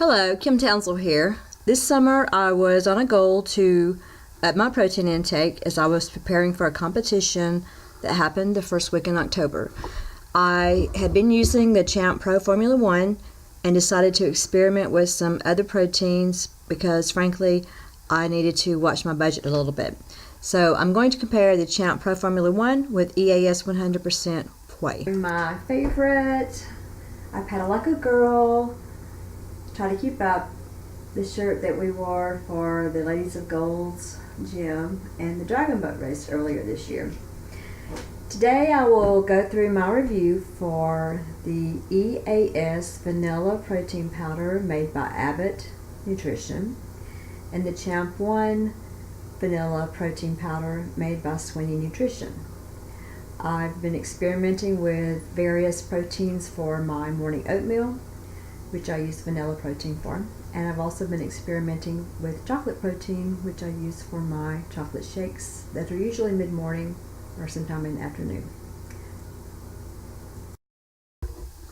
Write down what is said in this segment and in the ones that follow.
Hello, Kim Townsel here. This summer I was on a goal to up my protein intake as I was preparing for a competition that happened the first week in October. I had been using the Champ Pro Formula 1 and decided to experiment with some other proteins because frankly I needed to watch my budget a little bit. So I'm going to compare the Champ Pro Formula 1 with EAS 100% Whey. My favorite, I paddle like a girl. Try to keep up the shirt that we wore for the Ladies of Gold's gym and the Dragon Boat race earlier this year. Today I will go through my review for the EAS vanilla protein powder made by Abbott Nutrition and the Champ 1 vanilla protein powder made by Swinney Nutrition. I've been experimenting with various proteins for my morning oatmeal, which I use vanilla protein for, and I've also been experimenting with chocolate protein, which I use for my chocolate shakes that are usually mid-morning or sometime in the afternoon.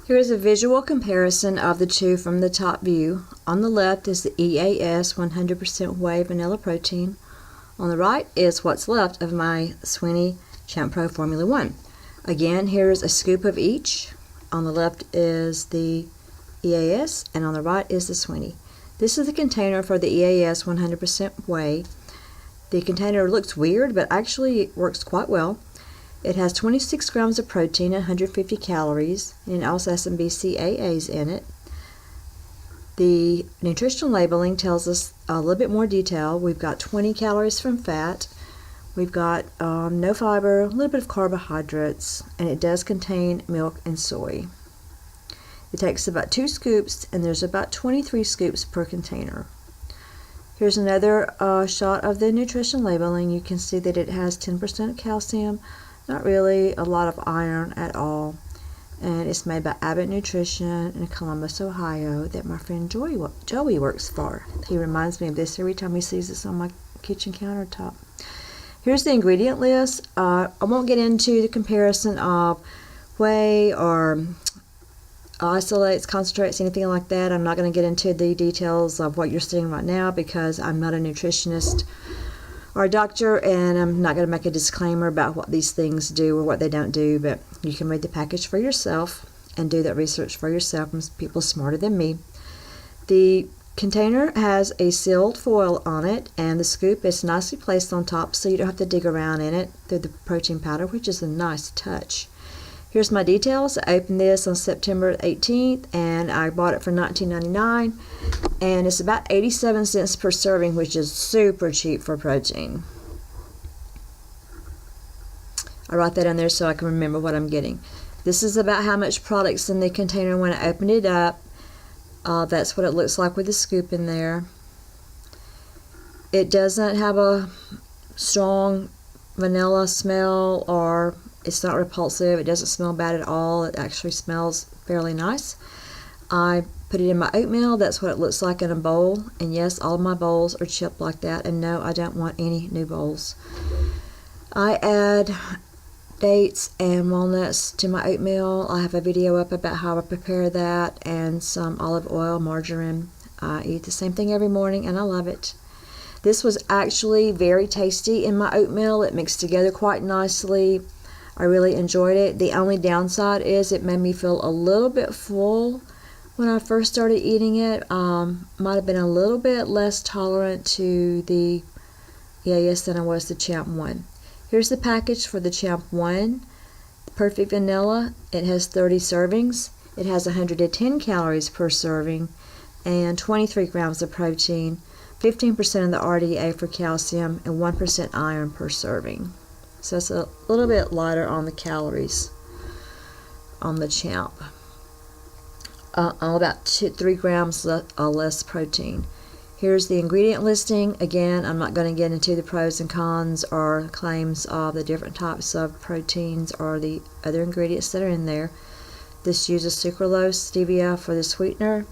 Here's a visual comparison of the two from the top view. On the left is the EAS 100% Whey vanilla protein. On the right is what's left of my Swinney Champ Pro Formula 1. Again, here's a scoop of each. On the left is the EAS, and on the right is the Swinney. This is the container for the EAS 100% Whey. The container looks weird, but actually it works quite well. It has 26 grams of protein and 150 calories, and it also has some BCAAs in it. The nutritional labeling tells us a little bit more detail. We've got 20 calories from fat. We've got no fiber, a little bit of carbohydrates, and it does contain milk and soy. It takes about 2 scoops, and there's about 23 scoops per container. Here's another shot of the nutrition labeling. You can see that it has 10% calcium, not really a lot of iron at all. And it's made by Abbott Nutrition in Columbus, Ohio, that my friend Joey works for. He reminds me of this every time he sees this on my kitchen countertop. Here's the ingredient list. I won't get into the comparison of whey or isolates, concentrates, anything like that. I'm not going to get into the details of what you're seeing right now because I'm not a nutritionist or a doctor, and I'm not going to make a disclaimer about what these things do or what they don't do, but you can read the package for yourself and do that research for yourself from people smarter than me. The container has a sealed foil on it, and the scoop is nicely placed on top so you don't have to dig around in it through the protein powder, which is a nice touch. Here's my details. I opened this on September 18th, and I bought it for $19.99, and it's about 87 cents per serving, which is super cheap for protein. I write that in there so I can remember what I'm getting. This is about how much product's in the container when I opened it up. That's what it looks like with the scoop in there. It doesn't have a strong vanilla smell, or it's not repulsive. It doesn't smell bad at all. It actually smells fairly nice. I put it in my oatmeal. That's what it looks like in a bowl. And yes, all of my bowls are chipped like that. And no, I don't want any new bowls. I add dates and walnuts to my oatmeal. I have a video up about how I prepare that, and some olive oil, margarine. I eat the same thing every morning, and I love it. This was actually very tasty in my oatmeal. It mixed together quite nicely. I really enjoyed it. The only downside is it made me feel a little bit full when I first started eating it. Might have been a little bit less tolerant to the EAS than I was the Champ 1. Here's the package for the Champ 1. Perfect Vanilla. It has 30 servings. It has 110 calories per serving and 23 grams of protein, 15% of the RDA for calcium, and 1% iron per serving. So it's a little bit lighter on the calories on the Champ. About 3 grams less protein. Here's the ingredient listing. Again, I'm not going to get into the pros and cons or claims of the different types of proteins or the other ingredients that are in there. This uses sucralose, stevia for the sweetener.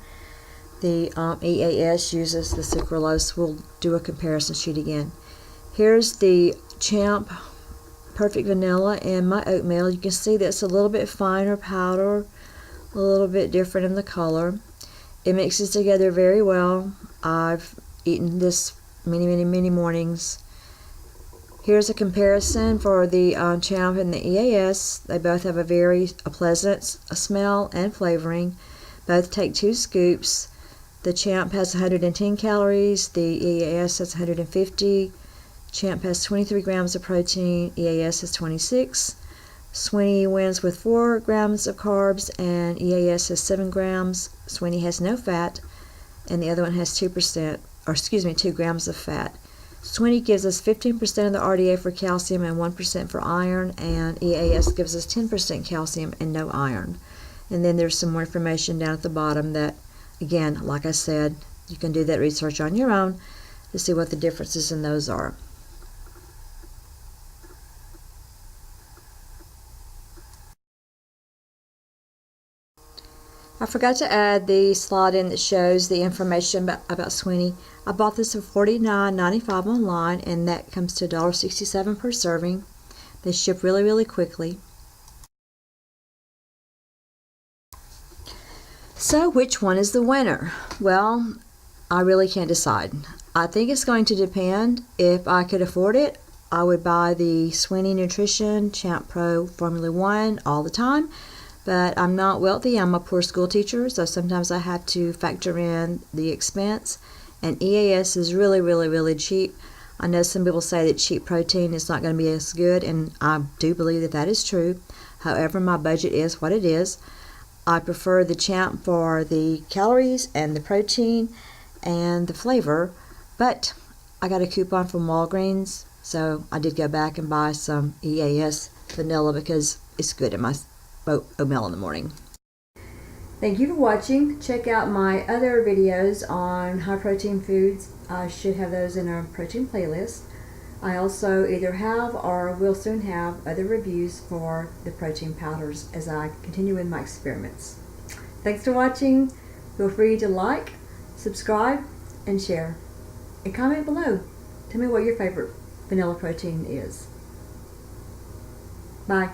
The EAS uses the sucralose. We'll do a comparison sheet again. Here's the Champ Perfect Vanilla in my oatmeal. You can see that's a little bit finer powder, a little bit different in the color. It mixes together very well. I've eaten this many mornings. Here's a comparison for the Champ and the EAS. They both have a very pleasant smell and flavoring. Both take 2 scoops. The Champ has 110 calories. The EAS has 150. Champ has 23 grams of protein. EAS has 26. Swinney wins with 4 grams of carbs, and EAS has 7 grams. Swinney has no fat, and the other one has 2 grams of fat. Swinney gives us 15% of the RDA for calcium and 1% for iron, and EAS gives us 10% calcium and no iron. And then there's some more information down at the bottom that, again, like I said, you can do that research on your own to see what the differences in those are. I forgot to add the slide in that shows the information about Swinney. I bought this for $49.95 online, and that comes to $1.67 per serving. They ship really quickly. So which one is the winner? Well, I really can't decide. I think it's going to depend. If I could afford it, I would buy the Swinney Nutrition Champ Pro Formula 1 all the time. But I'm not wealthy. I'm a poor school teacher, so sometimes I have to factor in the expense. And EAS is really cheap. I know some people say that cheap protein is not going to be as good, and I do believe that that is true. However, my budget is what it is. I prefer the Champ for the calories and the protein and the flavor, but I got a coupon from Walgreens, so I did go back and buy some EAS vanilla because it's good in my oatmeal in the morning. Thank you for watching. Check out my other videos on high protein foods. I should have those in our protein playlist. I also either have or will soon have other reviews for the protein powders as I continue with my experiments. Thanks for watching. Feel free to like, subscribe, and share. And comment below. Tell me what your favorite vanilla protein is. Bye.